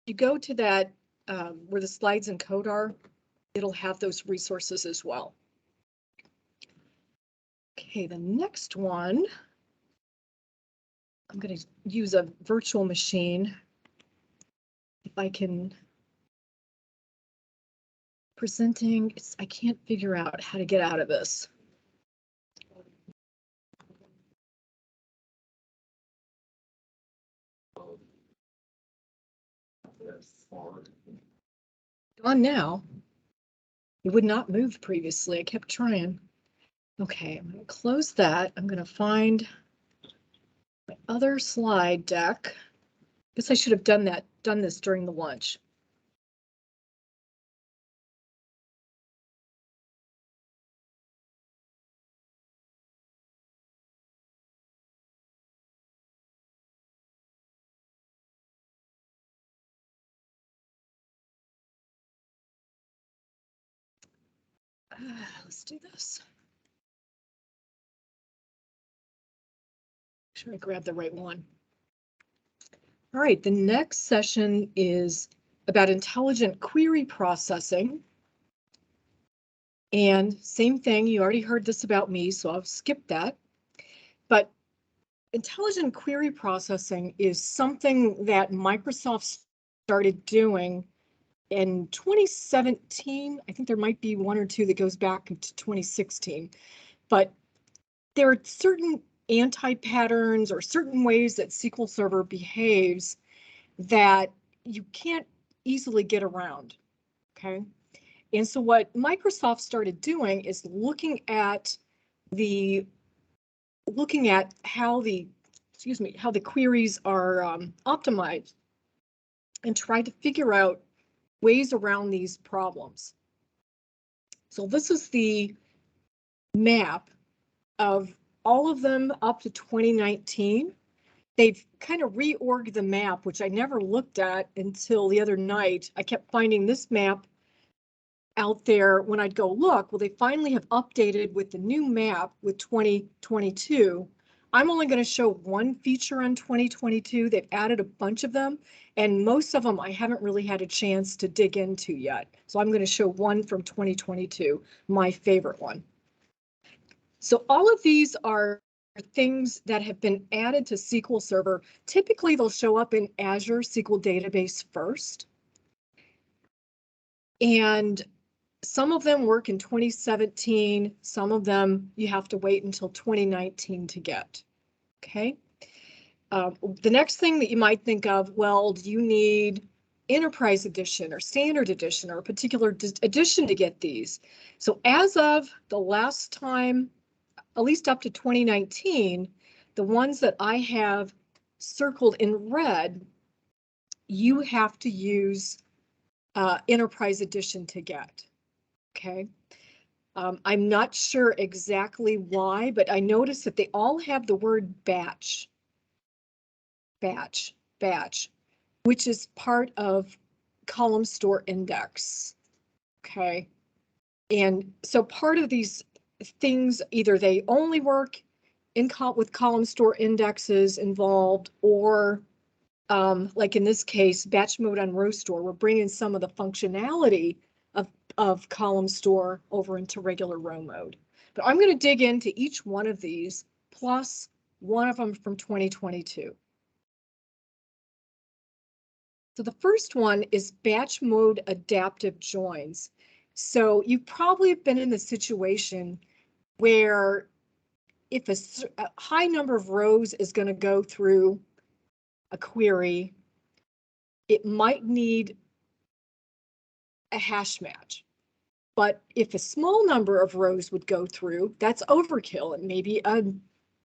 you go to that where the slides and code are, it'll have those resources as well. Okay, the next one, I'm going to use a virtual machine. If I can, presenting, I can't figure out how to get out of this. On now. It would not move previously. I kept trying. Okay, I'm going to close that. I'm going to find my other slide deck. Guess I should have done this during the lunch. Let's do this. Make sure I grab the right one. All right, the next session is about intelligent query processing. And same thing, you already heard this about me, so I'll skip that. But intelligent query processing is something that Microsoft started doing in 2017. I think there might be one or two that goes back to 2016, but there are certain anti-patterns or certain ways that SQL Server behaves that you can't easily get around, okay? And so what Microsoft started doing is looking at how the queries are optimized and try to figure out ways around these problems. So this is the map of all of them up to 2019. They've kind of reorged the map, which I never looked at until the other night. I kept finding this map out there when I'd go look. Well, they finally have updated with the new map with 2022. I'm only going to show one feature on 2022. They've added a bunch of them, and most of them I haven't really had a chance to dig into yet. So I'm going to show one from 2022, my favorite one. So all of these are things that have been added to SQL Server. Typically, they'll show up in Azure SQL Database first. And some of them work in 2017. Some of them you have to wait until 2019 to get. Okay. The next thing that you might think of, well, do you need Enterprise Edition or Standard Edition or a particular edition to get these? So as of the last time, at least up to 2019, the ones that I have circled in red, you have to use Enterprise Edition to get. Okay. I'm not sure exactly why, but I noticed that they all have the word batch, which is part of column store index. Okay. And so part of these things, either they only work with column store indexes involved, or like in this case, batch mode on row store, we're bringing some of the functionality of column store over into regular row mode. But I'm going to dig into each one of these, plus one of them from 2022. So the first one is batch mode adaptive joins. So you probably have been in the situation where if a high number of rows is going to go through a query, it might need a hash match. But if a small number of rows would go through, that's overkill, and maybe a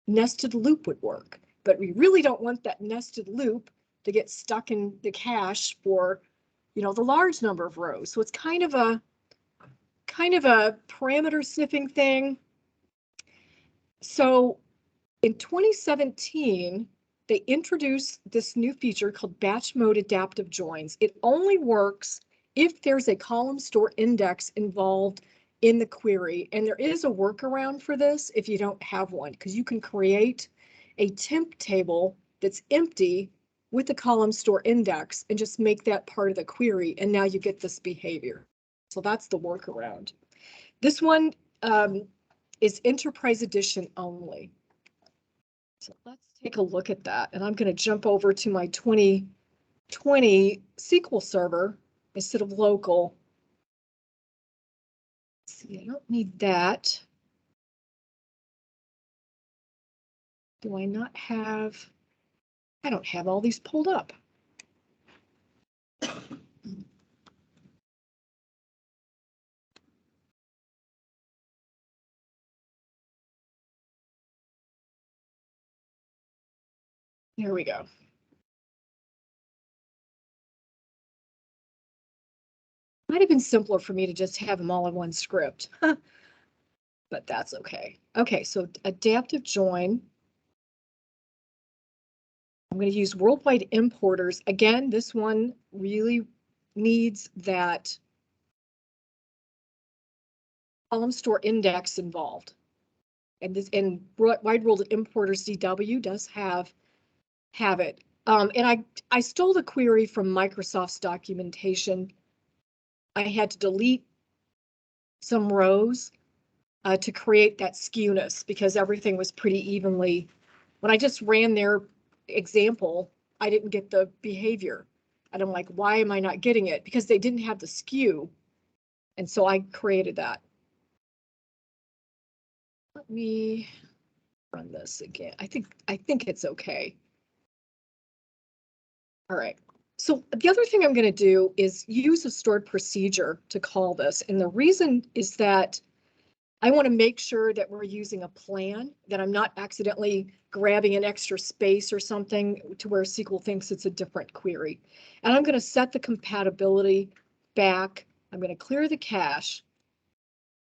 nested loop would work. But we really don't want that nested loop to get stuck in the cache for, the large number of rows. So it's kind of a parameter sniffing thing. So in 2017, they introduced this new feature called batch mode adaptive joins. It only works if there's a column store index involved in the query. And there is a workaround for this if you don't have one, because you can create a temp table that's empty with the column store index and just make that part of the query, and now you get this behavior. So that's the workaround. This one is Enterprise Edition only. So let's take a look at that. And I'm going to jump over to my 2020 SQL Server instead of local. Let's see, I don't need that. Do I not have? I don't have all these pulled up. Here we go. Might have been simpler for me to just have them all in one script, but that's okay. Okay, so adaptive join. I'm going to use worldwide importers. Again, this one really needs that column store index involved. And this and wide world importers DW does have it. And I stole the query from Microsoft's documentation. I had to delete some rows to create that skewness because everything was pretty evenly. When I just ran their example, I didn't get the behavior. And I'm like, why am I not getting it? Because they didn't have the skew. And so I created that. Let me run this again. I think it's okay. All right. So the other thing I'm going to do is use a stored procedure to call this. And the reason is that I want to make sure that we're using a plan, that I'm not accidentally grabbing an extra space or something to where SQL thinks it's a different query. And I'm going to set the compatibility back. I'm going to clear the cache.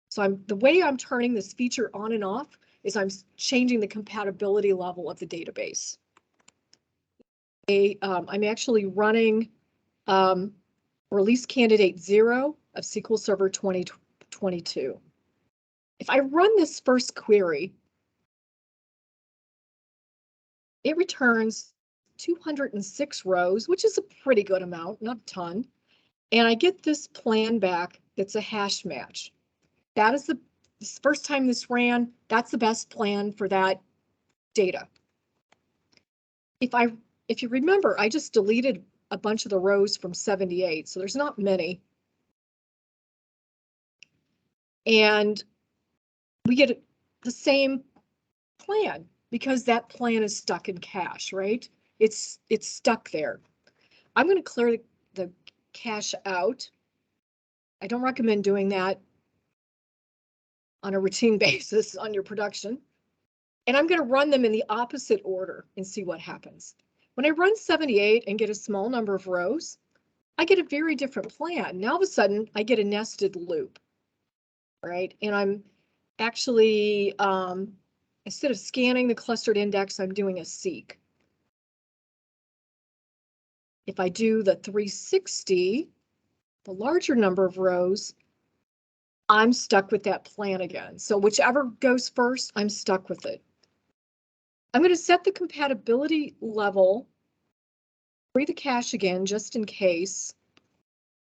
So the way I'm turning this feature on and off is I'm changing the compatibility level of the database. I'm actually running release candidate 0 of SQL Server 2022. If I run this first query, it returns 206 rows, which is a pretty good amount, not a ton. And I get this plan back that's a hash match. That is the first time this ran, that's the best plan for that data. If you remember, I just deleted a bunch of the rows from 78, so there's not many. And we get the same plan because that plan is stuck in cache, right? It's stuck there. I'm going to clear the cache out. I don't recommend doing that on a routine basis on your production. And I'm going to run them in the opposite order and see what happens. When I run 78 and get a small number of rows, I get a very different plan. Now all of a sudden I get a nested loop, right? And I'm actually, instead of scanning the clustered index, I'm doing a seek. If I do the 360, the larger number of rows, I'm stuck with that plan again. So whichever goes first, I'm stuck with it. I'm going to set the compatibility level, free the cache again, just in case.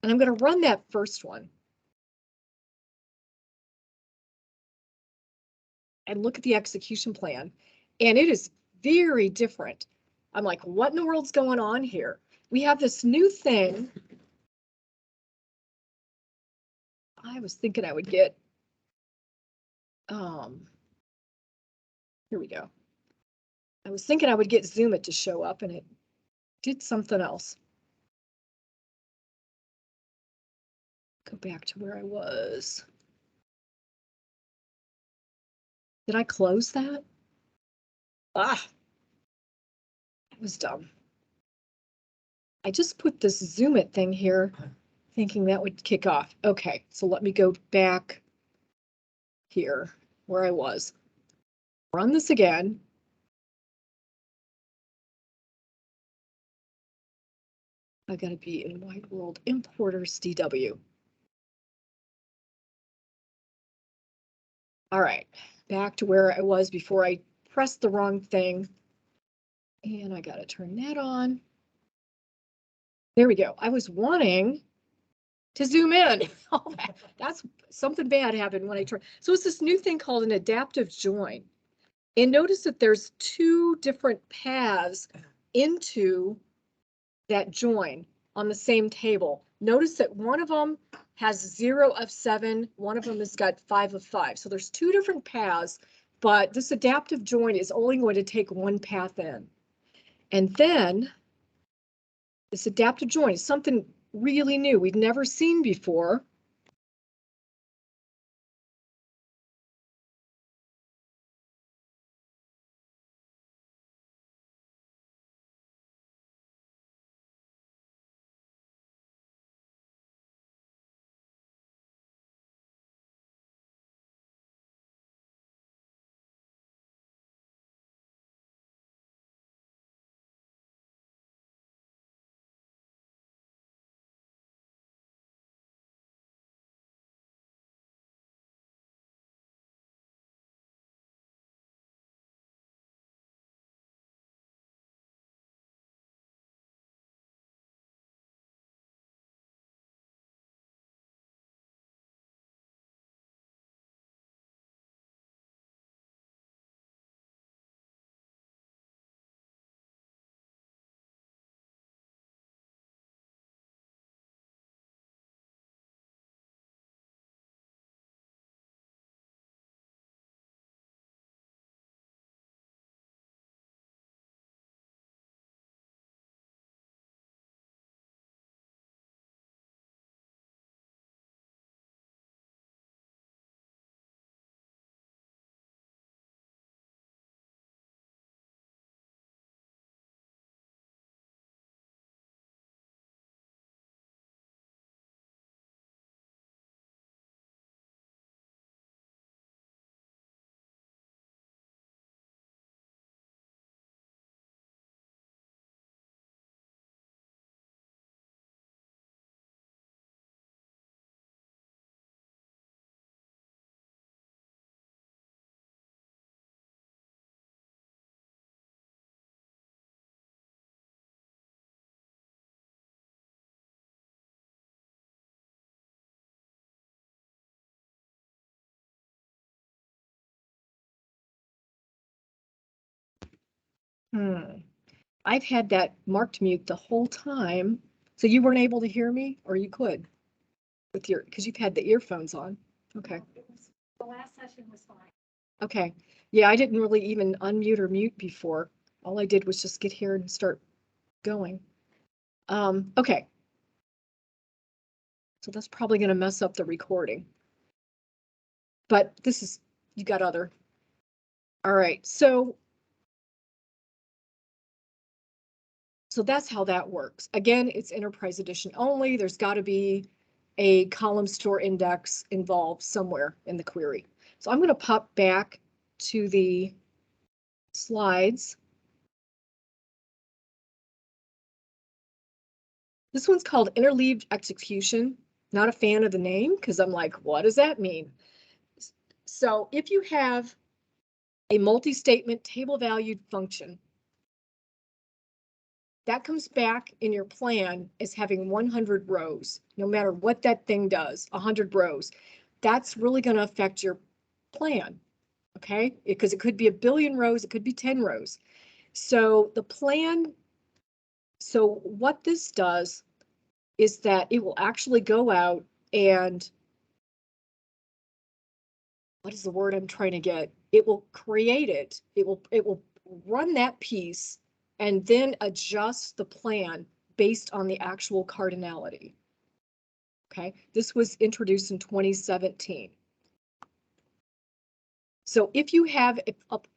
And I'm going to run that first one. And look at the execution plan. And it is very different. I'm like, what in the world's going on here? We have this new thing. I was thinking I would get, here we go. I was thinking I would get Zoom It to show up and it did something else. Go back to where I was. Did I close that? Ah, that was dumb. I just put this Zoom It thing here thinking that would kick off. Okay, so let me go back here where I was. Run this again. I gotta be in Wide World Importers DW. All right, back to where I was before I pressed the wrong thing. And I gotta turn that on. There we go. I was wanting to zoom in. Oh, that's something bad happened when I tried. So it's this new thing called an adaptive join. And notice that there's two different paths into that join on the same table. Notice that one of them has 0 of 7, one of them has got 5 of 5. So there's two different paths, but this adaptive join is only going to take one path in. And then this adaptive join is something really new we've never seen before. I've had that marked mute the whole time. So you weren't able to hear me, or you could with your, because you've had the earphones on. Okay. The last session was fine. Okay. Yeah, I didn't really even unmute or mute before. All I did was just get here and start going. Okay. So that's probably going to mess up the recording. But this is, you got other. All right. So that's how that works. Again, it's enterprise edition only. There's got to be a column store index involved somewhere in the query. So I'm going to pop back to the slides. This one's called interleaved execution. Not a fan of the name because I'm like, what does that mean? So if you have a multi-statement table valued function, that comes back in your plan as having 100 rows, no matter what that thing does, 100 rows. That's really going to affect your plan, okay? Because it could be 1 billion rows, it could be 10 rows. So the plan, so what this does is that it will actually go out and, what is the word I'm trying to get? It will create it. It will run that piece and then adjust the plan based on the actual cardinality. Okay, this was introduced in 2017. So if you have,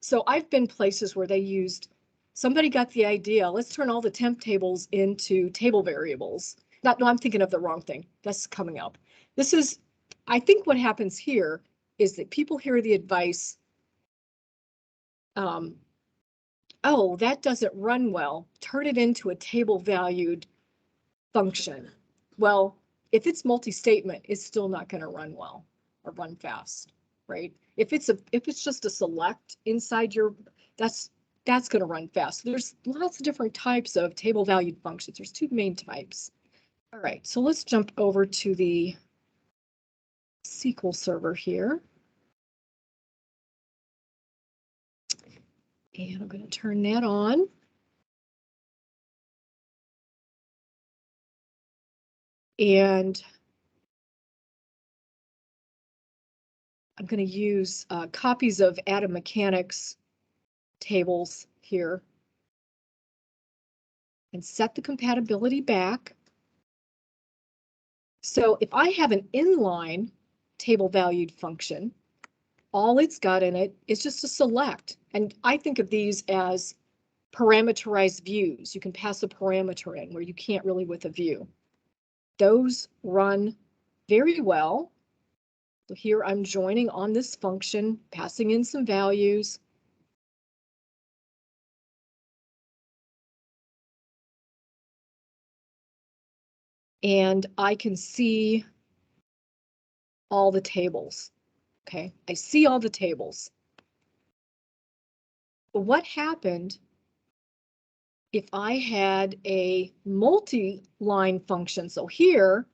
so I've been places where they used, somebody got the idea, let's turn all the temp tables into table variables. No, I'm thinking of the wrong thing. That's coming up. This is, I think what happens here is that people hear the advice, oh, that doesn't run well, turn it into a table valued function. Well, if it's multi-statement, it's still not going to run well or run fast, right? If it's just a select inside your, that's that's going to run fast. There's lots of different types of table valued functions. There's two main types. All right, so let's jump over to the SQL Server here. And I'm going to turn that on. And I'm going to use copies of Atom Mechanics tables here and set the compatibility back. So if I have an inline table valued function, all it's got in it is just a select. And I think of these as parameterized views. You can pass a parameter in where you can't really with a view. Those run very well. So here I'm joining on this function, passing in some values. And I can see all the tables. Okay, I see all the tables. But what happened if I had a multi-line function? So here,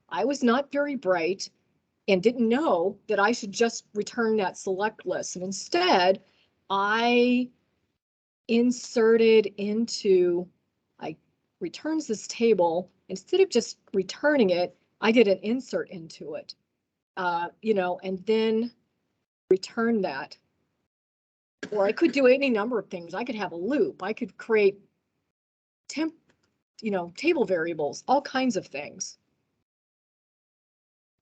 I was not very bright and didn't know that I should just return that select list. And instead, I inserted into, I returns this table. Instead of just returning it, I did an insert into it, and then return that. Or I could do any number of things. I could have a loop. I could create table variables, all kinds of things.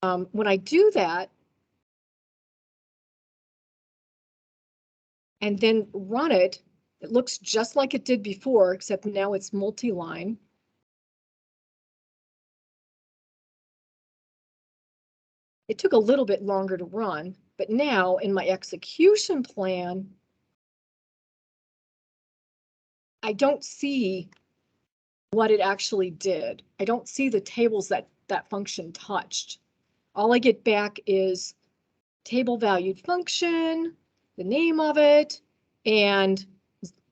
When I do that, and then run it, it looks just like it did before, except now it's multi-line. It took a little bit longer to run, but now in my execution plan, I don't see what it actually did. I don't see the tables that function touched. All I get back is table valued function, the name of it, and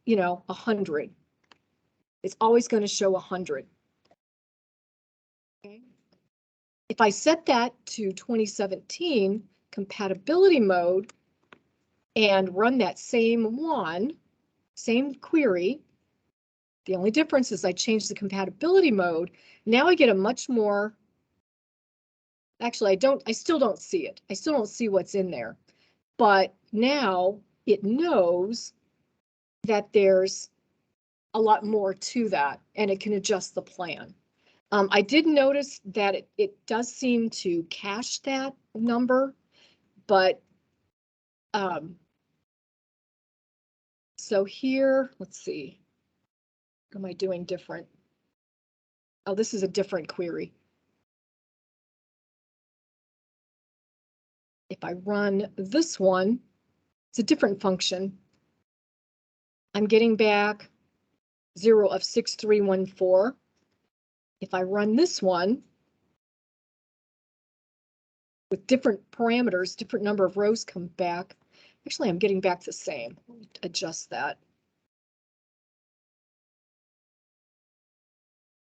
100. It's always going to show 100. Okay. If I set that to 2017 compatibility mode and run that same query, the only difference is I changed the compatibility mode. Now I get a much more, actually I still don't see it. I still don't see what's in there, but now it knows that there's a lot more to that and it can adjust the plan. I did notice that it does seem to cache that number, but so here, let's see, what am I doing different? Oh, this is a different query. If I run this one, it's a different function. I'm getting back 0 of 6314. If I run this one with different parameters, different number of rows come back. Actually, I'm getting back the same. Let me adjust that.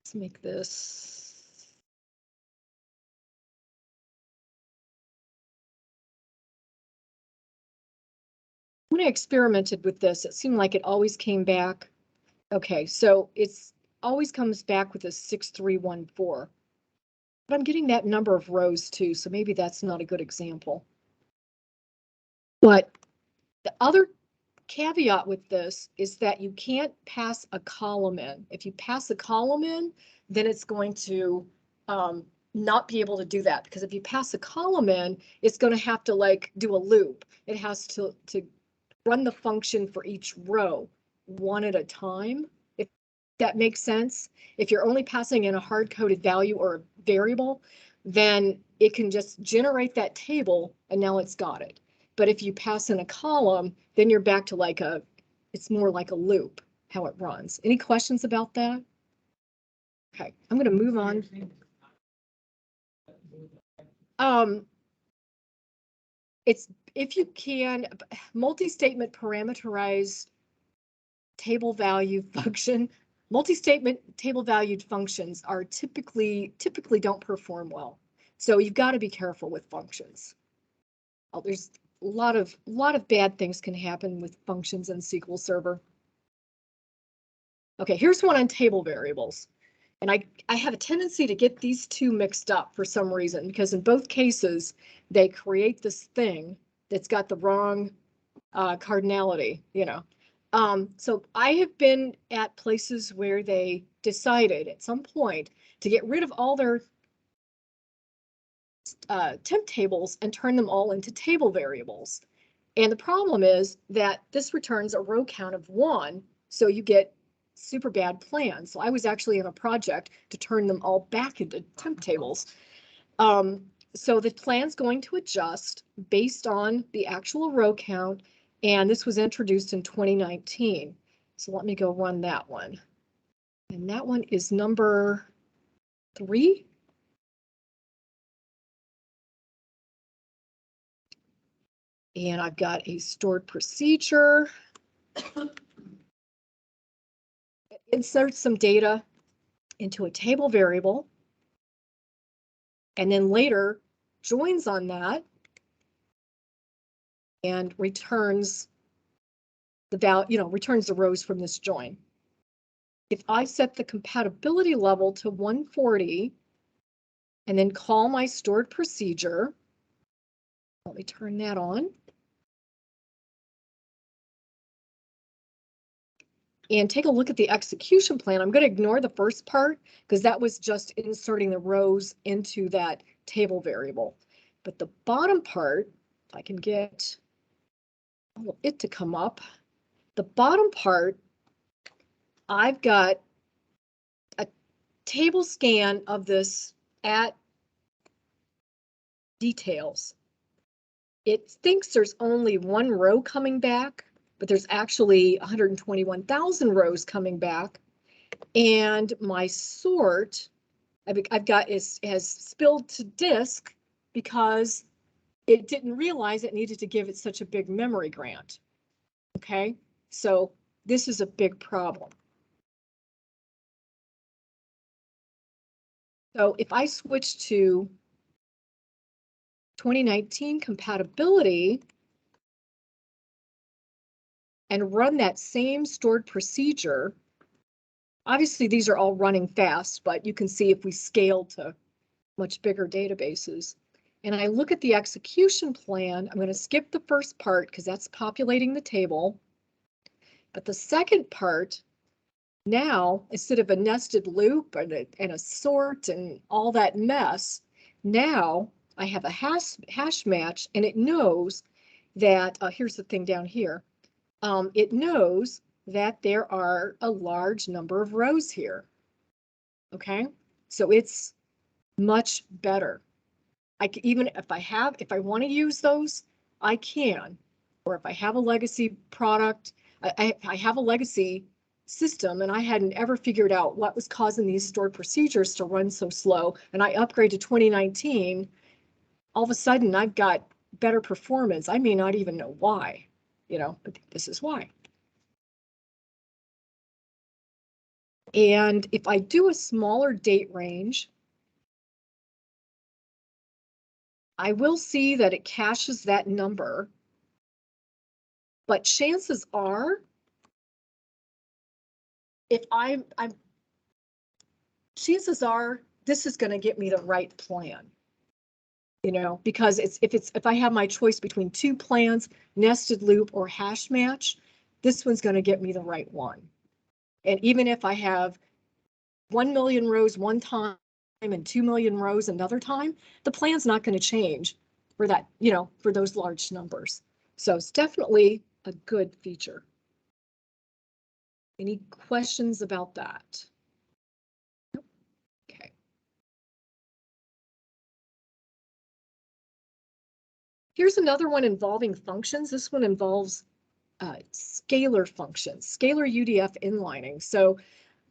Let's make this. When I experimented with this, it seemed like it always came back. Okay, so it's always comes back with a 6314. But I'm getting that number of rows too, so maybe that's not a good example. But the other caveat with this is that you can't pass a column in. If you pass a column in, then it's going to not be able to do that, because if you pass a column in, it's going to have to do a loop. It has to run the function for each row one at a time, if that makes sense. If you're only passing in a hard-coded value or a variable, then it can just generate that table and now it's got it. But if you pass in a column, then you're back to it's more like a loop, how it runs. Any questions about that? Okay, I'm going to move on. It's, if you can, multi-statement parameterized table value function, multi-statement table valued functions are typically don't perform well. So you've got to be careful with functions. There's a lot of bad things can happen with functions in SQL Server. Okay, here's one on table variables. And I have a tendency to get these two mixed up for some reason, because in both cases, they create this thing that's got the wrong cardinality, you know. So I have been at places where they decided at some point to get rid of all their temp tables and turn them all into table variables. And the problem is that this returns a row count of 1, so you get super bad plans. So I was actually in a project to turn them all back into temp tables. So the plan's going to adjust based on the actual row count, and this was introduced in 2019. So let me go run that one. And that one is number 3. And I've got a stored procedure. Insert some data into a table variable, and then later joins on that and returns the value, returns the rows from this join. If I set the compatibility level to 140 and then call my stored procedure, let me turn that on. And take a look at the execution plan. I'm going to ignore the first part because that was just inserting the rows into that table variable. But the bottom part, if I can get it to come up, the bottom part, I've got a table scan of this at details. It thinks there's only 1 row coming back, but there's actually 121,000 rows coming back. And my sort, I've got has spilled to disk because it didn't realize it needed to give it such a big memory grant. Okay, so this is a big problem. So if I switch to 2019 compatibility and run that same stored procedure, obviously these are all running fast, but you can see if we scale to much bigger databases. And I look at the execution plan, I'm going to skip the first part because that's populating the table. But the second part, now, instead of a nested loop and a sort and all that mess, now I have a hash match, and it knows that, here's the thing down here, it knows that there are a large number of rows here. Okay, so it's much better. Even if I want to use those, I can. Or if I have a legacy product, I have a legacy system and I hadn't ever figured out what was causing these stored procedures to run so slow, and I upgrade to 2019, all of a sudden I've got better performance. I may not even know why, but this is why. And if I do a smaller date range, I will see that it caches that number, but chances are, chances are this is going to get me the right plan, because if I have my choice between 2 plans, nested loop or hash match, this one's going to get me the right one. And even if I have 1 million rows one time and 2 million rows another time, the plan's not going to change for that, for those large numbers. So it's definitely a good feature. Any questions about that? Okay. Here's another one involving functions. This one involves scalar functions, scalar UDF inlining. So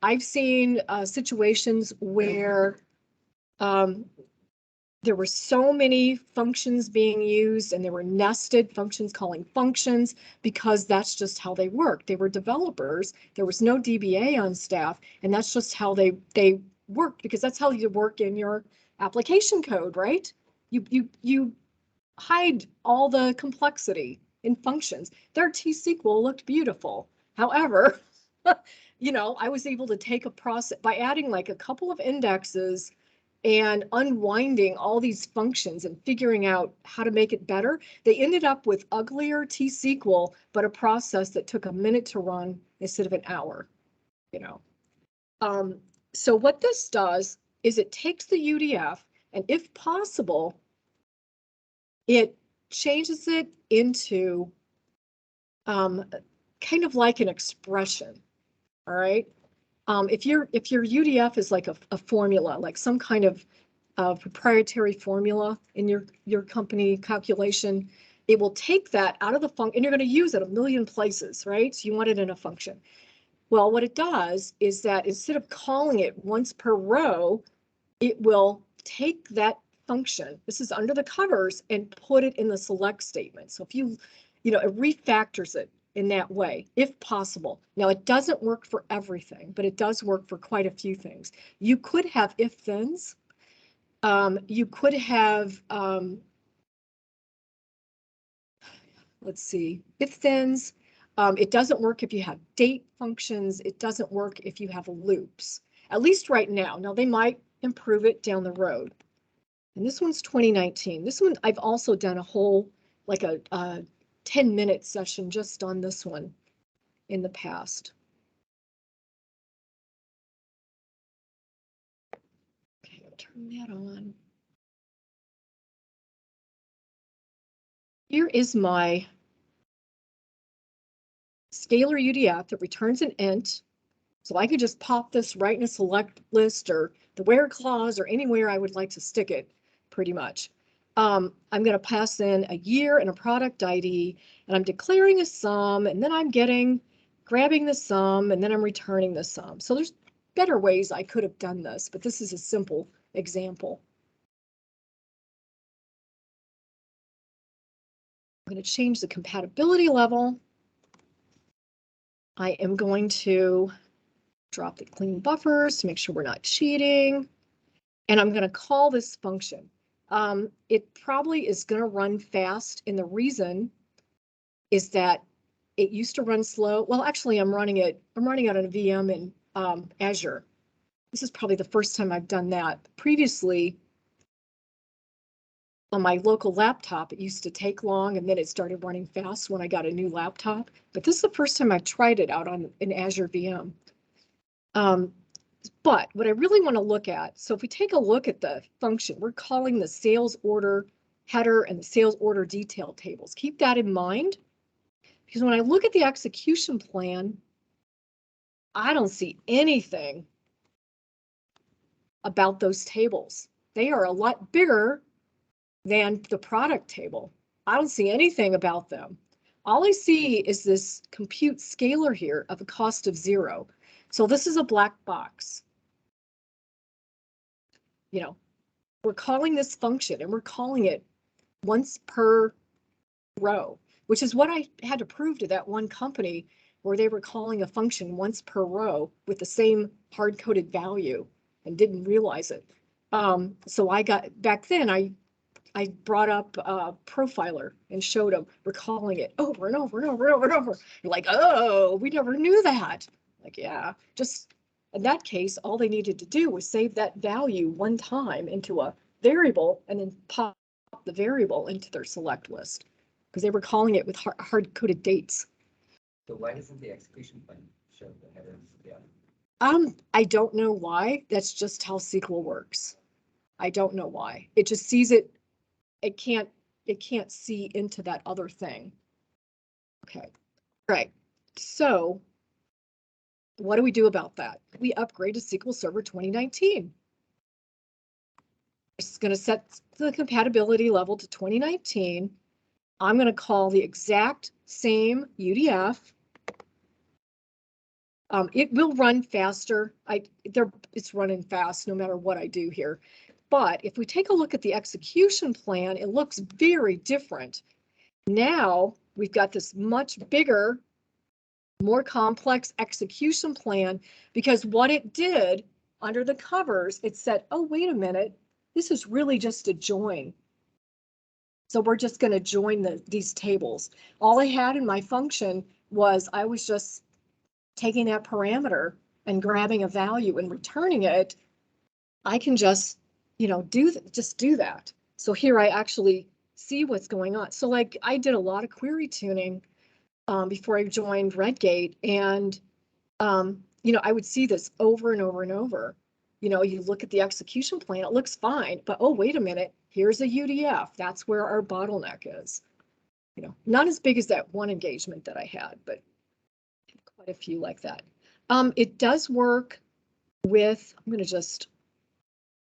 I've seen situations where there were so many functions being used, and there were nested functions calling functions, because that's just how they work. They were developers. There was no DBA on staff, and that's just how they worked, because that's how you work in your application code, right? You hide all the complexity in functions. Their T-SQL looked beautiful. However, you know, I was able to take a process by adding like a couple of indexes and unwinding all these functions and figuring out how to make it better. They ended up with uglier T-SQL, but a process that took a minute to run instead of an hour, you know. So what this does is it takes the UDF, and if possible, it changes it into kind of like an expression, all right? If your UDF is like a formula, like some kind of proprietary formula in your company calculation, it will take that out of the function, and you're going to use it a million places, right? So you want it in a function. Well, what it does is that instead of calling it once per row, it will take that function, this is under the covers, and put it in the select statement. So if you know, it refactors it in that way, if possible. Now, it doesn't work for everything, but it does work for quite a few things. You could have if-thens. You could have, let's see, if-thens. It doesn't work if you have date functions. It doesn't work if you have loops, at least right now. Now, they might improve it down the road. And this one's 2019. This one, I've also done a whole, like a 10-minute session just on this one in the past. Okay, I'll turn that on. Here is my scalar UDF that returns an int. So I could just pop this right in a select list or the where clause or anywhere I would like to stick it, pretty much. I'm going to pass in a year and a product ID, and I'm declaring a sum, and then I'm grabbing the sum, and then I'm returning the sum. So there's better ways I could have done this, but this is a simple example. I'm going to change the compatibility level. I am going to drop the clean buffers to make sure we're not cheating. And I'm going to call this function. It probably is going to run fast, and the reason is that it used to run slow. Well, actually, I'm running it on a VM in Azure. This is probably the first time I've done that. Previously, on my local laptop, it used to take long, and then it started running fast when I got a new laptop. But this is the first time I've tried it out on an Azure VM. But what I really want to look at, so if we take a look at the function, we're calling the sales order header and the sales order detail tables. Keep that in mind, because when I look at the execution plan, I don't see anything about those tables. They are a lot bigger than the product table. I don't see anything about them. All I see is this compute scalar here of a cost of 0. So this is a black box. You know, we're calling this function, and we're calling it once per row, which is what I had to prove to that one company where they were calling a function once per row with the same hard-coded value and didn't realize it. So I got, back then, I brought up a profiler and showed them we're calling it over and over and over and over and over. You're like, oh, we never knew that. Like, yeah, just in that case, all they needed to do was save that value one time into a variable and then pop the variable into their select list, because they were calling it with hard-coded dates. So why doesn't the execution plan show the headers? Yeah. I don't know why. That's just how SQL works. I don't know why. It just sees it. It can't see into that other thing. Okay, right. So what do we do about that? We upgrade to SQL Server 2019. It's going to set the compatibility level to 2019. I'm going to call the exact same UDF. It will run faster. It's running fast no matter what I do here. But if we take a look at the execution plan, it looks very different. Now we've got this much bigger, more complex execution plan, because what it did under the covers, it said, oh, wait a minute, this is really just a join. So we're just going to join these tables. All I had in my function was I was just taking that parameter and grabbing a value and returning it. I can just, you know, do that. So here I actually see what's going on. So like I did a lot of query tuning before I joined Redgate, and you know, I would see this over and over and over. You know, you look at the execution plan, it looks fine, but oh, wait a minute, here's a UDF. That's where our bottleneck is. You know, not as big as that one engagement that I had, but quite a few like that. It does work with, I'm going to just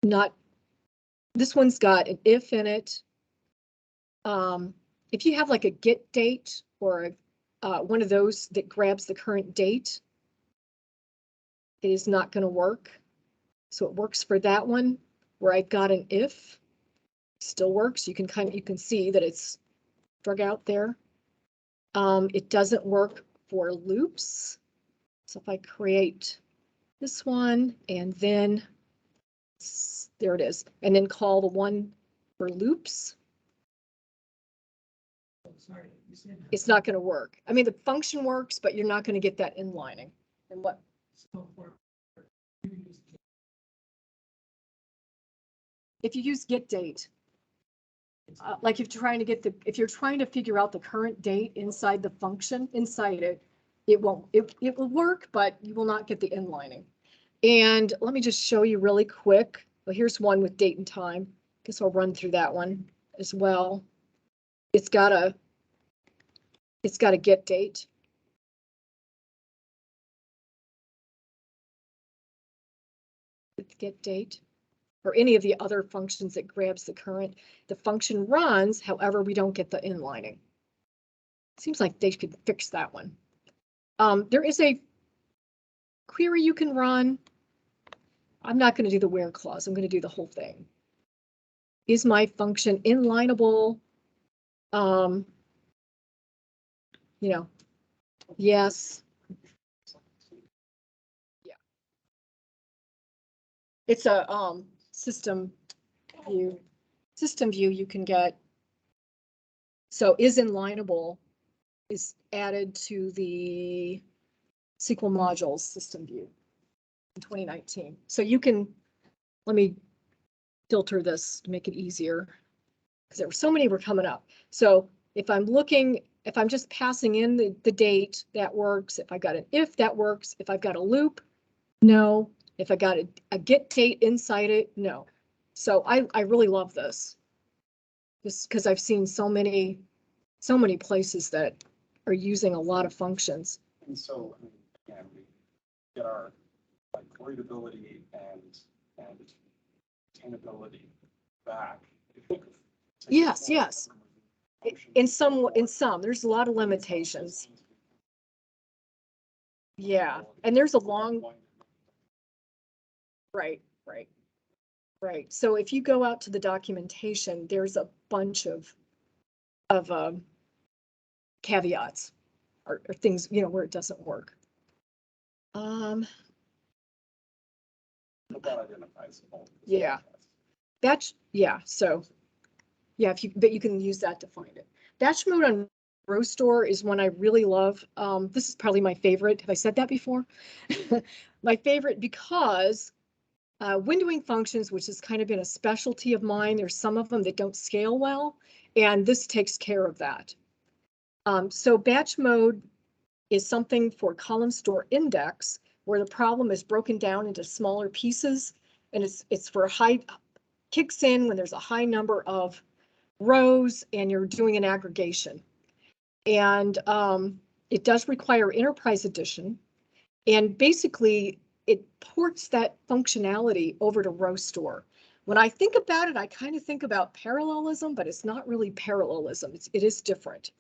not, this one's got an if in it. If you have like a get date or one of those that grabs the current date, it is not going to work. So it works for that one where I've got an if, still works. You can see that it's drug out there. It doesn't work for loops. So if I create this one and then there it is, and then call the one for loops, it's not going to work. I mean, the function works, but you're not going to get that inlining. And what? If you use get date, like if you're trying to figure out the current date inside the function, inside it, it will work, but you will not get the inlining. And let me just show you really quick. Well, here's one with date and time. Guess I'll run through that one as well. It's got a get date. With get date, or any of the other functions that grabs the current. The function runs, however, we don't get the inlining. Seems like they could fix that one. There is a query you can run. I'm not going to do the where clause. I'm going to do the whole thing. Is my function inlineable? You know, yes. Yeah. It's a system view. System view you can get. So is inlineable is added to the SQL modules system view in 2019. So you can, let me filter this to make it easier because there were so many were coming up. So if I'm looking, if I'm just passing in the date, that works. If I got an if, that works. If I've got a loop, no. If I got a get date inside it, no. So I really love this. Just because I've seen so many places that are using a lot of functions. And so, again, we get our like readability and attainability back. Yes, yes. In some, there's a lot of limitations. Yeah, and there's a long, right. So if you go out to the documentation, there's a bunch of caveats or things, you know, where it doesn't work. That identifies all. Yeah. Batch, yeah, so yeah, but you can use that to find it. Batch mode on row store is one I really love. This is probably my favorite. Have I said that before? My favorite because windowing functions, which has kind of been a specialty of mine, there's some of them that don't scale well, and this takes care of that. So batch mode is something for column store index where the problem is broken down into smaller pieces, and it's for kicks in when there's a high number of rows and you're doing an aggregation. And it does require Enterprise Edition, and basically it ports that functionality over to row store. When I think about it, I kind of think about parallelism, but it's not really parallelism. It is different.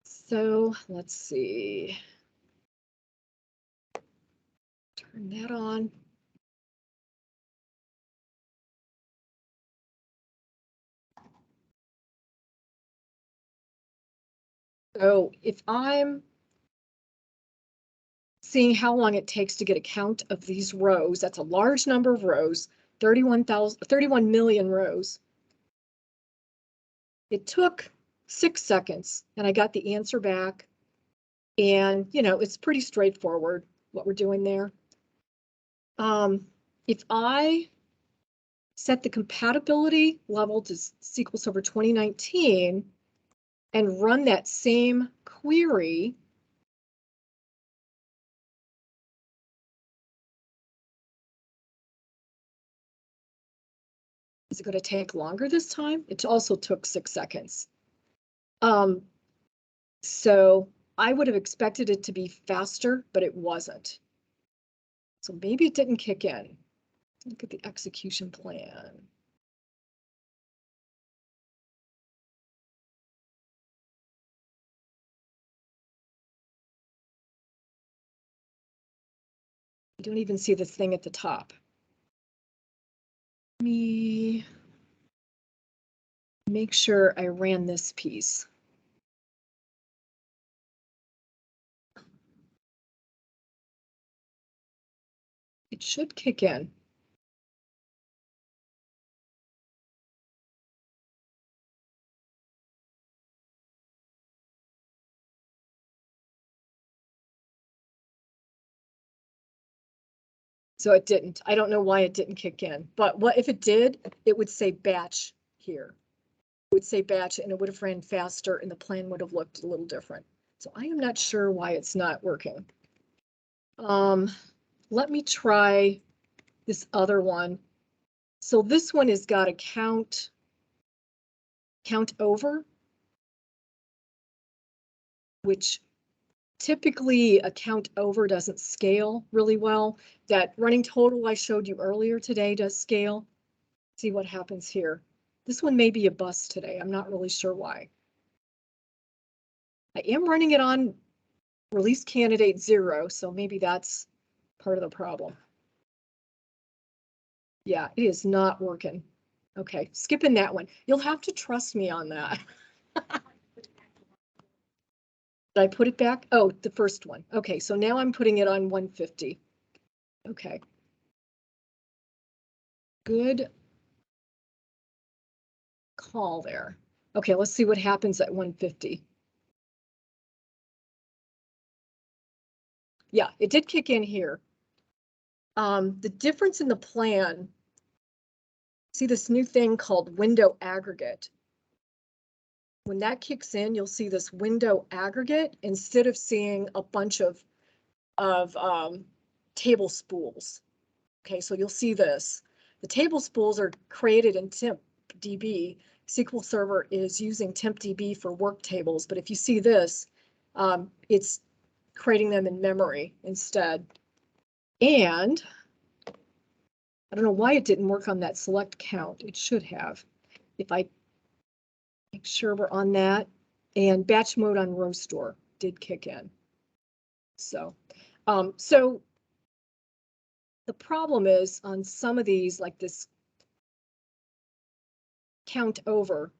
So let's see. Turn that on. So if I'm seeing how long it takes to get a count of these rows, that's a large number of rows, 31 million rows. It took 6 seconds and I got the answer back. And, you know, it's pretty straightforward what we're doing there. If I set the compatibility level to SQL Server 2019 and run that same query, is it going to take longer this time? It also took 6 seconds. So I would have expected it to be faster, but it wasn't. So maybe it didn't kick in. Look at the execution plan. You don't even see the thing at the top. Let me make sure I ran this piece. It should kick in. So it didn't. I don't know why it didn't kick in, but what if it did, it would say batch here. It would say batch and it would have ran faster and the plan would have looked a little different. So I am not sure why it's not working. Let me try this other one. So this one has got a count over, which typically a count over doesn't scale really well. That running total I showed you earlier today does scale. See what happens here. This one may be a bust today. I'm not really sure why. I am running it on release candidate 0, so maybe that's part of the problem. Yeah, it is not working. Okay, skipping that one. You'll have to trust me on that. Did I put it back? Oh, the first one. Okay, so now I'm putting it on 150. Okay. Good call there. Okay, let's see what happens at 150. Yeah, it did kick in here. The difference in the plan, see this new thing called window aggregate. When that kicks in, you'll see this window aggregate instead of seeing a bunch of table spools. Okay, so you'll see this. The table spools are created in TempDB. SQL Server is using TempDB for work tables, but if you see this, it's creating them in memory instead. And I don't know why it didn't work on that select count. It should have. If I make sure we're on that, and batch mode on row store did kick in. So the problem is on some of these, like this count over,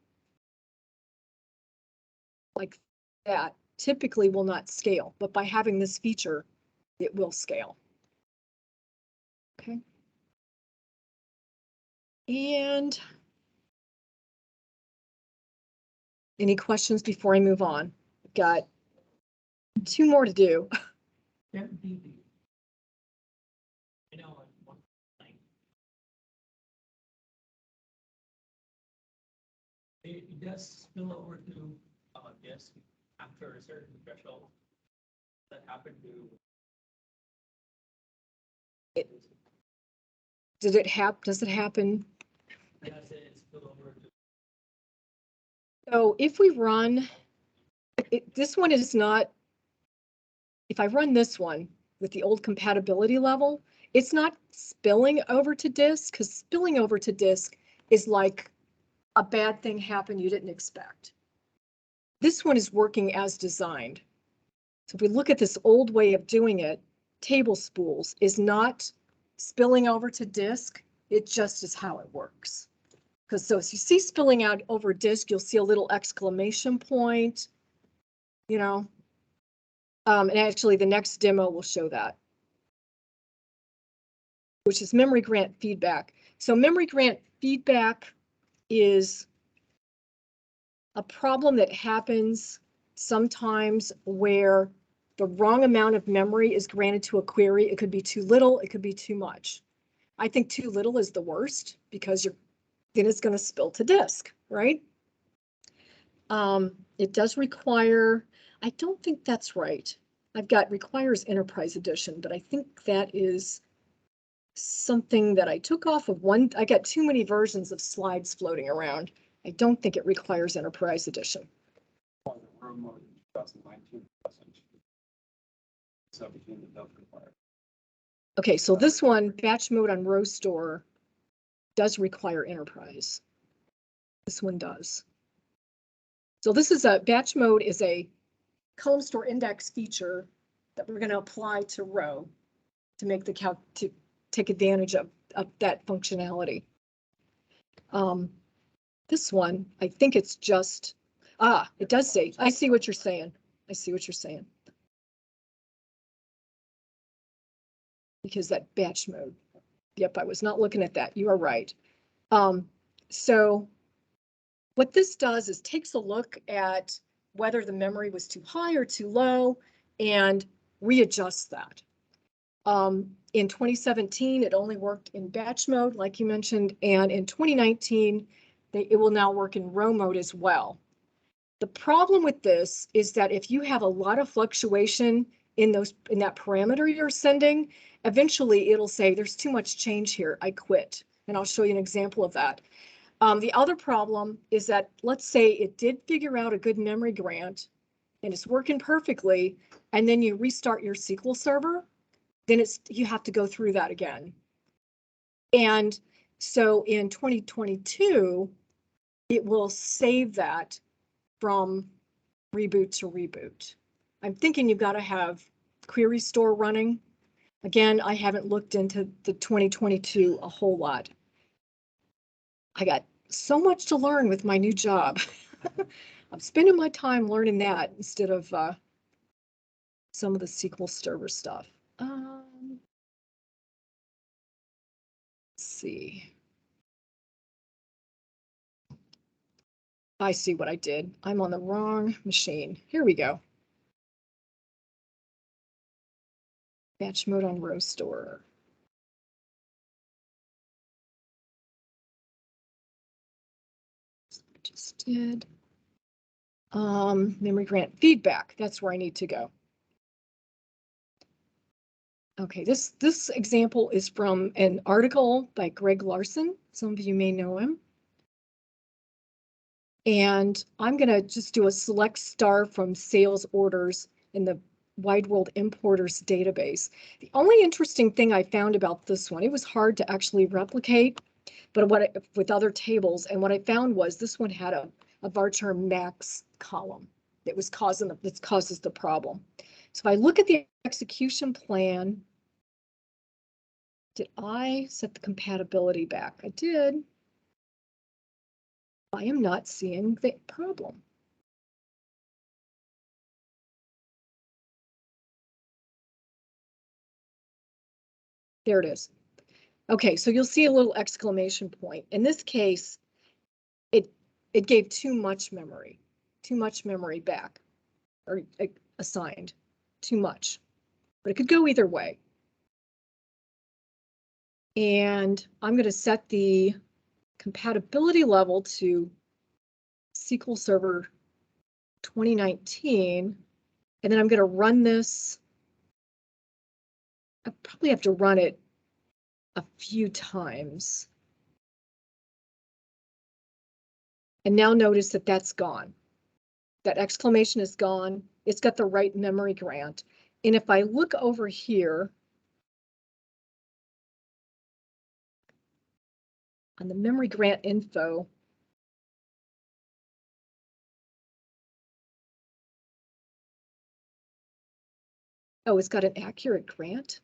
like that, typically will not scale, but by having this feature, it will scale. Okay. And any questions before I move on? I've got 2 more to do. It does spill over to disk after a certain threshold. That happened to. Does it happen? Does it spill over to? So if we run, this one is not, if I run this one with the old compatibility level, it's not spilling over to disk, because spilling over to disk is like a bad thing happened you didn't expect. This one is working as designed. So if we look at this old way of doing it, table spools is not spilling over to disk. It just is how it works. Because so as you see spilling out over disk, you'll see a little exclamation point. you know? And actually the next demo will show that, which is memory grant feedback. So memory grant feedback is a problem that happens sometimes where the wrong amount of memory is granted to a query. It could be too little, it could be too much. I think too little is the worst because then it's going to spill to disk, right? It does require, I don't think that's right. I've got requires enterprise edition, but I think that is something that I took off of one. I got too many versions of slides floating around. I don't think it requires enterprise edition. On the room mode in 2019, 2017, it does require. Okay, so this one, batch mode on row store, does require enterprise. This one does. So this is a batch mode is a column store index feature that we're going to apply to row to make the calc to take advantage of that functionality. This one, I think it's just, it does say, I see what you're saying. I see what you're saying. Because that batch mode. Yep, I was not looking at that. You are right. So what this does is takes a look at whether the memory was too high or too low and readjusts that. In 2017, it only worked in batch mode, like you mentioned, and in 2019, it will now work in row mode as well. The problem with this is that if you have a lot of fluctuation in that parameter you're sending, eventually it'll say there's too much change here, I quit. And I'll show you an example of that. The other problem is that, let's say it did figure out a good memory grant and it's working perfectly, and then you restart your SQL server, then you have to go through that again. And so in 2022, it will save that from reboot to reboot. I'm thinking you've got to have query store running. Again, I haven't looked into the 2022 a whole lot. I got so much to learn with my new job. I'm spending my time learning that instead of some of the SQL Server stuff. Let's see. I see what I did. I'm on the wrong machine. Here we go. Batch mode on row store. Just did. Memory grant feedback. That's where I need to go. Okay, this example is from an article by Greg Larson. Some of you may know him. And I'm going to just do a select star from sales orders in the Wide World Importers database. The only interesting thing I found about this one, it was hard to actually replicate, but with other tables, and what I found was this one had a varchar max column that causes the problem. So if I look at the execution plan, did I set the compatibility back? I did. I am not seeing the problem. There it is. Okay, so you'll see a little exclamation point. In this case, it gave too much memory back, or assigned, too much. But it could go either way. And I'm going to set the compatibility level to SQL Server 2019, and then I'm going to run this. I probably have to run it a few times. And now notice that that's gone. That exclamation is gone. It's got the right memory grant. And if I look over here on the memory grant info, oh, it's got an accurate grant.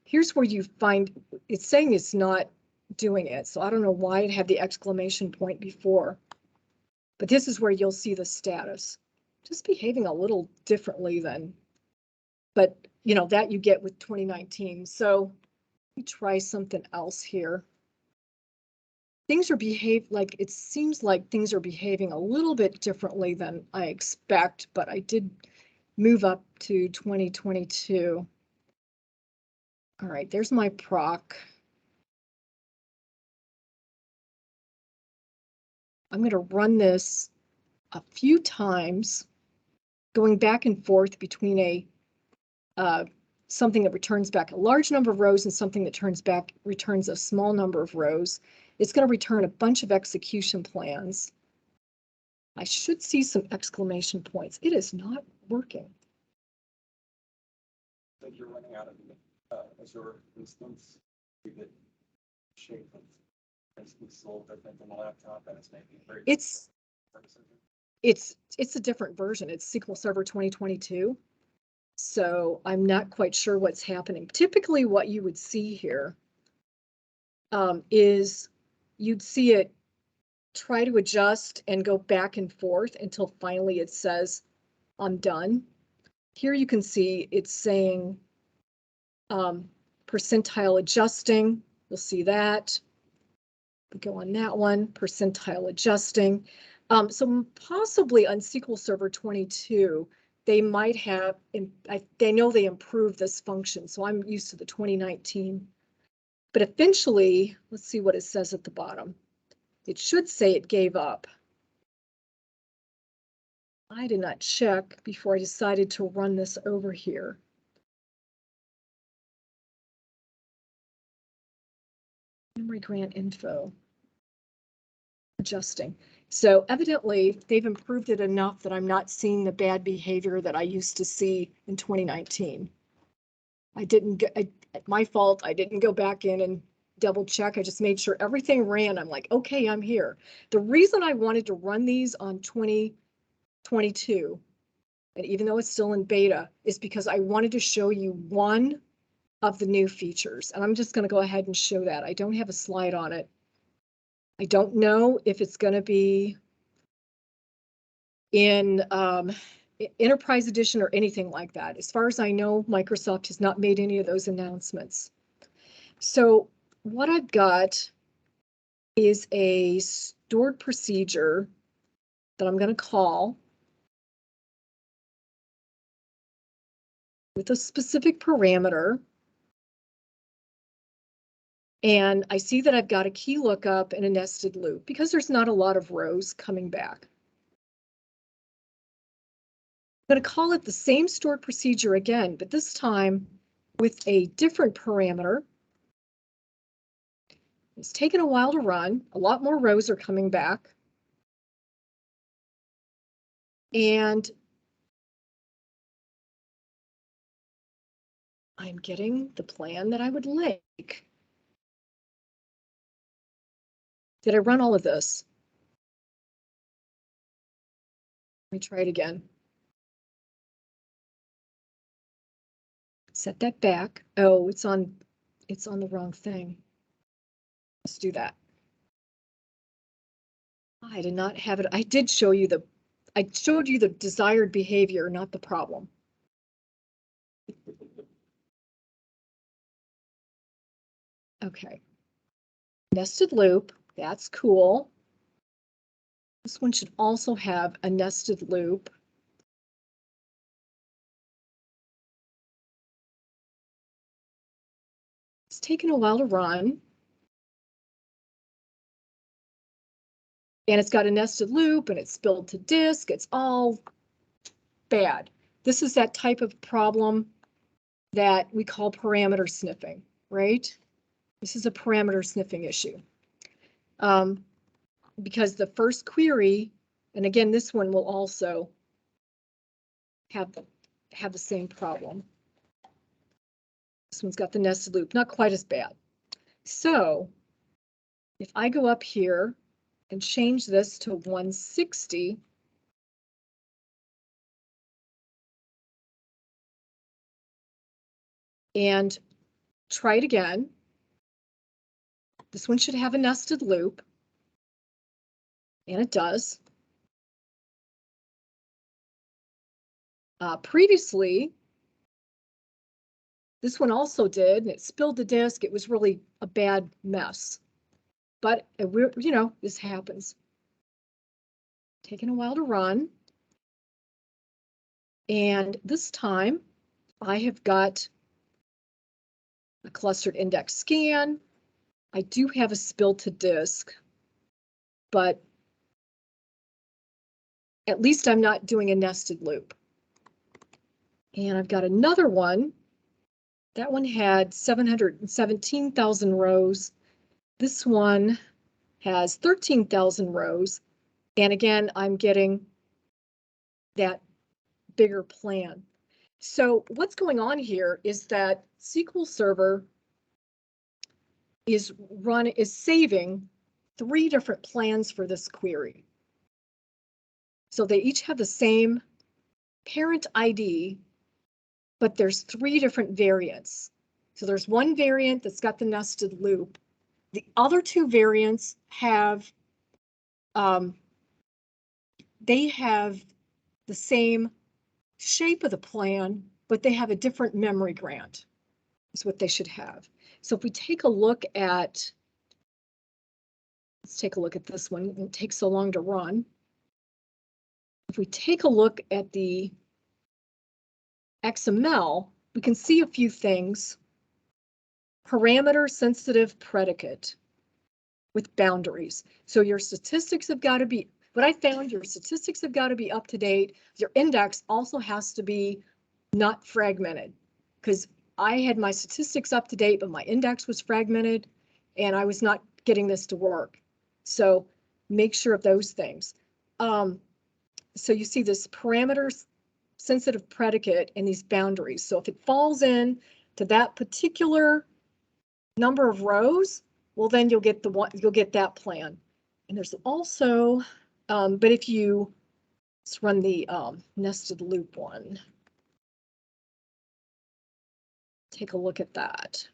Here's where you find it's saying it's not doing it. So I don't know why it had the exclamation point before, but this is where you'll see the status. just behaving a little differently than, but you know, that you get with 2019. So let me try something else here. Things are it seems like things are behaving a little bit differently than I expect, but I did move up to 2022. All right, there's my proc. I'm going to run this a few times, going back and forth between something that returns back a large number of rows and something that returns a small number of rows. It's going to return a bunch of execution plans. I should see some exclamation points. It is not working. That you're running out of Azure instance, you get shape of basically a little different than the laptop, and it's making very. It's a different version. It's SQL Server 2022. So I'm not quite sure what's happening. Typically what you would see here is you'd see it try to adjust and go back and forth until finally it says, I'm done. Here you can see it's saying percentile adjusting. You'll see that. We go on that one, percentile adjusting. So possibly on SQL Server 22, they might have, they know they improved this function, so I'm used to the 2019. But eventually, let's see what it says at the bottom. It should say it gave up. I did not check before I decided to run this over here. Memory grant info. Adjusting. So evidently they've improved it enough that I'm not seeing the bad behavior that I used to see in 2019. My fault. I didn't go back in and double check. I just made sure everything ran. I'm like, okay, I'm here. The reason I wanted to run these on 2022, and even though it's still in beta, is because I wanted to show you one of the new features. And I'm just going to go ahead and show that. I don't have a slide on it. I don't know if it's going to be in Enterprise Edition or anything like that. As far as I know, Microsoft has not made any of those announcements. So what I've got is a stored procedure that I'm going to call with a specific parameter. And I see that I've got a key lookup and a nested loop because there's not a lot of rows coming back. I'm going to call it the same stored procedure again, but this time with a different parameter. It's taken a while to run. A lot more rows are coming back. And I'm getting the plan that I would like. Did I run all of this? Let me try it again. Set that back. Oh, it's on the wrong thing. Let's do that. I did not have it. I showed you the desired behavior, not the problem. Okay. Nested loop, that's cool. This one should also have a nested loop. It's taken a while to run. And it's got a nested loop and it's spilled to disk. It's all bad. This is that type of problem that we call parameter sniffing, right? This is a parameter sniffing issue. Because the first query, and again, this one will also have the same problem. This one's got the nested loop, not quite as bad. So if I go up here and change this to 160, and try it again, this one should have a nested loop, and it does. Previously, this one also did, and it spilled the disk. It was really a bad mess. But we're, you know, this happens. Taking a while to run. And this time I have got a clustered index scan. I do have a spill to disk, but at least I'm not doing a nested loop. And I've got another one. That one had 717,000 rows. This one has 13,000 rows. And again, I'm getting that bigger plan. So what's going on here is that SQL Server is saving 3 different plans for this query. So they each have the same parent ID, but there's 3 different variants. So there's one variant that's got the nested loop. The other 2 variants have, they have the same shape of the plan, but they have a different memory grant, is what they should have. So if we take a look at, let's take a look at this one. It takes so long to run. If we take a look at the XML, we can see a few things. Parameter sensitive predicate with boundaries. So your statistics have got to be, what I found, your statistics have got to be up to date. Your index also has to be not fragmented, because I had my statistics up to date, but my index was fragmented and I was not getting this to work. So make sure of those things. So you see this parameters sensitive predicate and these boundaries. So if it falls in to that particular number of rows, well, then you'll get that plan. And there's also, but if you, let's run the nested loop one. Take a look at that.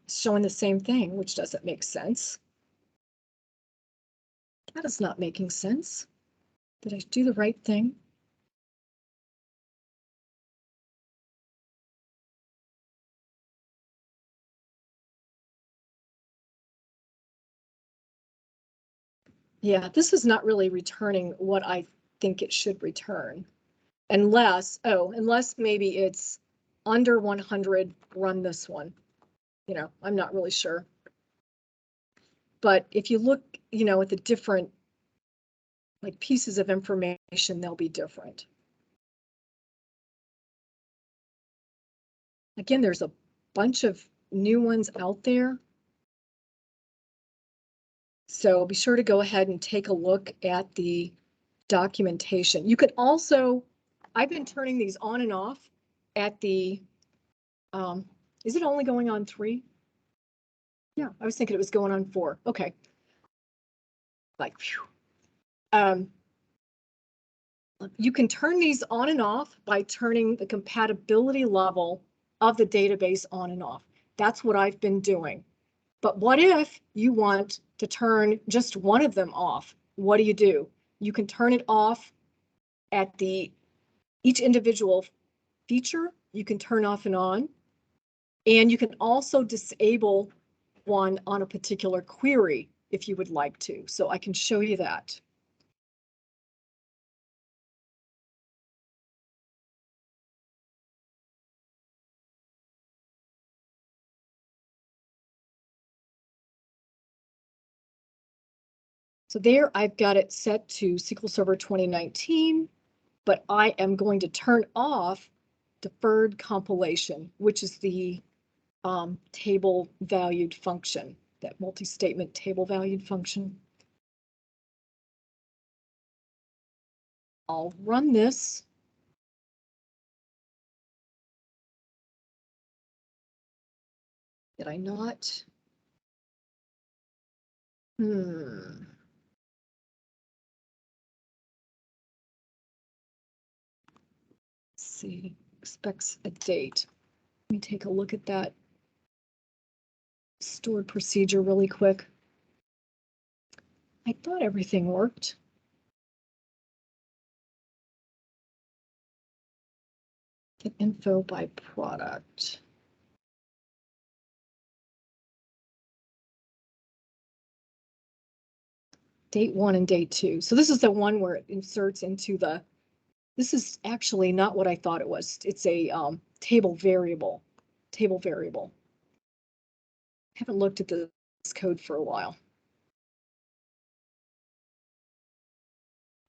Showing the same thing, which doesn't make sense. That is not making sense. Did I do the right thing? Yeah, this is not really returning what I think it should return. Unless maybe it's under 100, run this one. You know, I'm not really sure. But if you look, you know, at the different like pieces of information, they'll be different. Again, there's a bunch of new ones out there. So be sure to go ahead and take a look at the documentation. You could also, I've been turning these on and off at the, is it only going on 3? Yeah, I was thinking it was going on 4. Okay. Like, phew. You can turn these on and off by turning the compatibility level of the database on and off. That's what I've been doing. But what if you want to turn just one of them off? What do? You can turn it off at each individual feature. You can turn off and on. And you can also disable one on a particular query if you would like to. So I can show you that. So there I've got it set to SQL Server 2019, but I am going to turn off deferred compilation, which is the table valued function, that multi-statement table valued function. I'll run this. Did I not? Let's see, expects a date. Let me take a look at that stored procedure really quick. I thought everything worked. Get info by product. Date 1 and date 2. So this is the one where it inserts into the, this is actually not what I thought it was. It's a table variable. Haven't looked at this code for a while.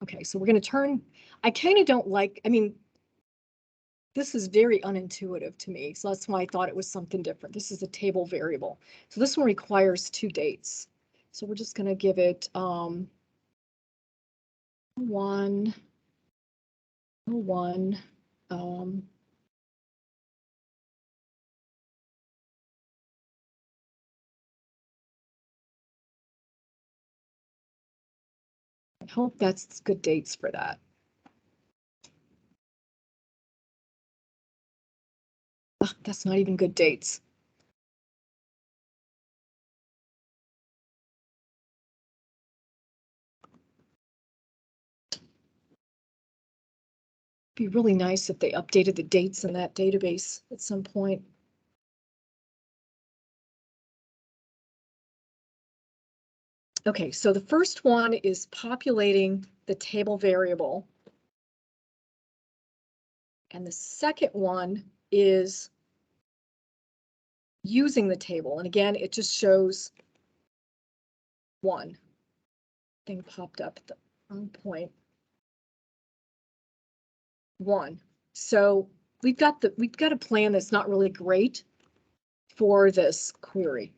Okay, so we're going to turn, I kind of don't like, I mean, this is very unintuitive to me, so that's why I thought it was something different. This is a table variable. So this one requires 2 dates. So we're just going to give it 1. I hope that's good dates for that. Ugh, that's not even good dates. Be really nice if they updated the dates in that database at some point. Okay, so the first one is populating the table variable. And the second one is using the table. And again, it just shows 1. Thing popped up at the wrong point. 1. So we've got a plan that's not really great for this query.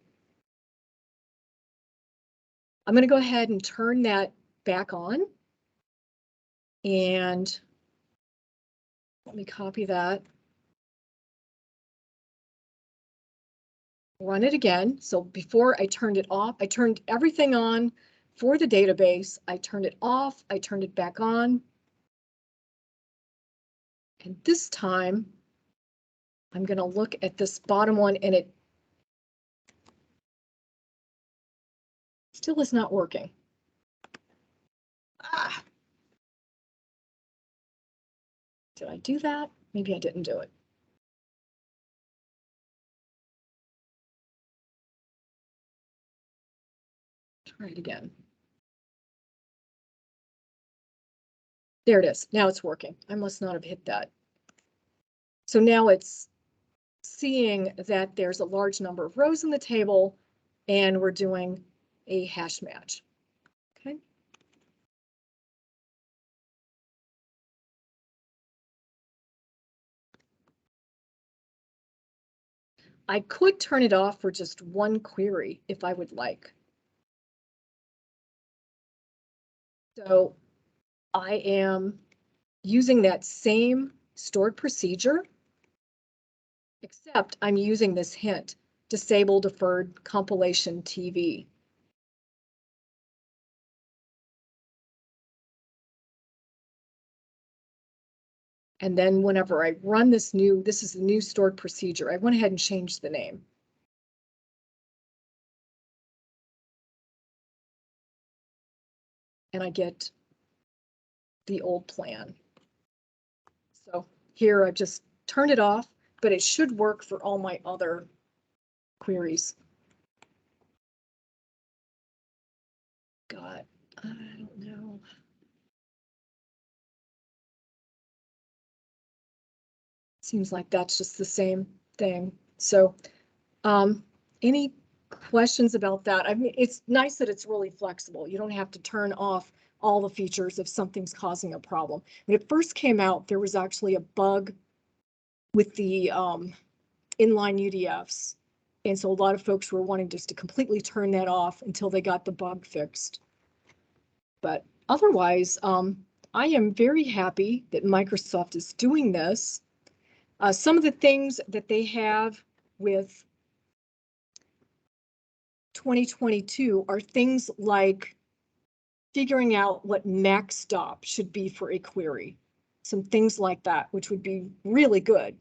I'm going to go ahead and turn that back on. And let me copy that. Run it again. So before I turned it off, I turned everything on for the database. I turned it off. I turned it back on. And this time, I'm going to look at this bottom one, and it still is not working. Ah. Did I do that? Maybe I didn't do it. Try it again. There it is. Now it's working. I must not have hit that. So now it's seeing that there's a large number of rows in the table, and we're doing a hash match. Okay. I could turn it off for just one query if I would like. So I am using that same stored procedure, except I'm using this hint, disable deferred compilation TV. And then whenever I run this is the new stored procedure, I went ahead and changed the name. And I get the old plan. So here I've just turned it off, but it should work for all my other queries. God, I don't know. Seems like that's just the same thing. So any questions about that? I mean, it's nice that it's really flexible. You don't have to turn off all the features if something's causing a problem. When it first came out, there was actually a bug with the inline UDFs. And so a lot of folks were wanting just to completely turn that off until they got the bug fixed. But otherwise, I am very happy that Microsoft is doing this. Some of the things that they have with 2022 are things like figuring out what max stop should be for a query. Some things like that, which would be really good.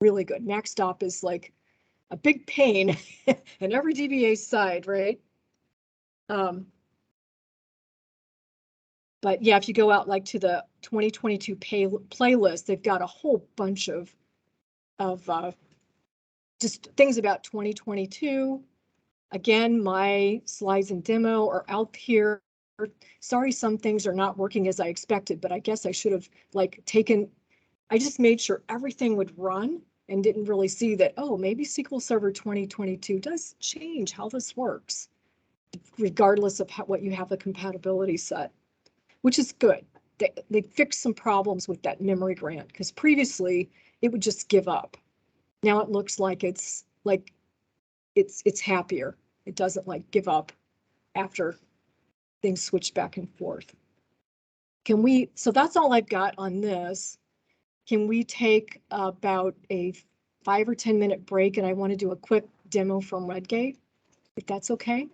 Really good. Max stop is like a big pain in every DBA side, right? But yeah, if you go out like to the 2022 playlist, they've got a whole bunch of just things about 2022. Again, my slides and demo are out here. Sorry, some things are not working as I expected, but I guess I should have like I just made sure everything would run and didn't really see that, oh, maybe SQL Server 2022 does change how this works, regardless of what you have the compatibility set, which is good. They fixed some problems with that memory grant because previously it would just give up. Now it looks like it's happier. It doesn't like give up after things switch back and forth. So that's all I've got on this. Can we take about a 5 or 10 minute break? And I want to do a quick demo from Redgate, if that's okay.